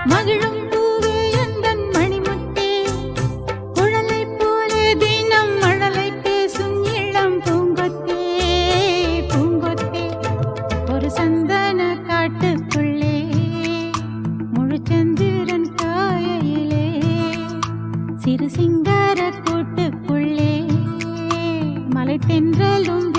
மகிழும் பூவே எந்தன் மணிமுத்தே, குழலை போலே தினம் மழலை பேசும் இளம் பூங்கொத்தே, பூங்கொத்தே. ஒரு சந்தன காட்டுக்குள்ளே முழுச்சந்திரன் காயிலே, சிறு சிங்கார கூட்டுக்குள்ளே மலை தென்றலும்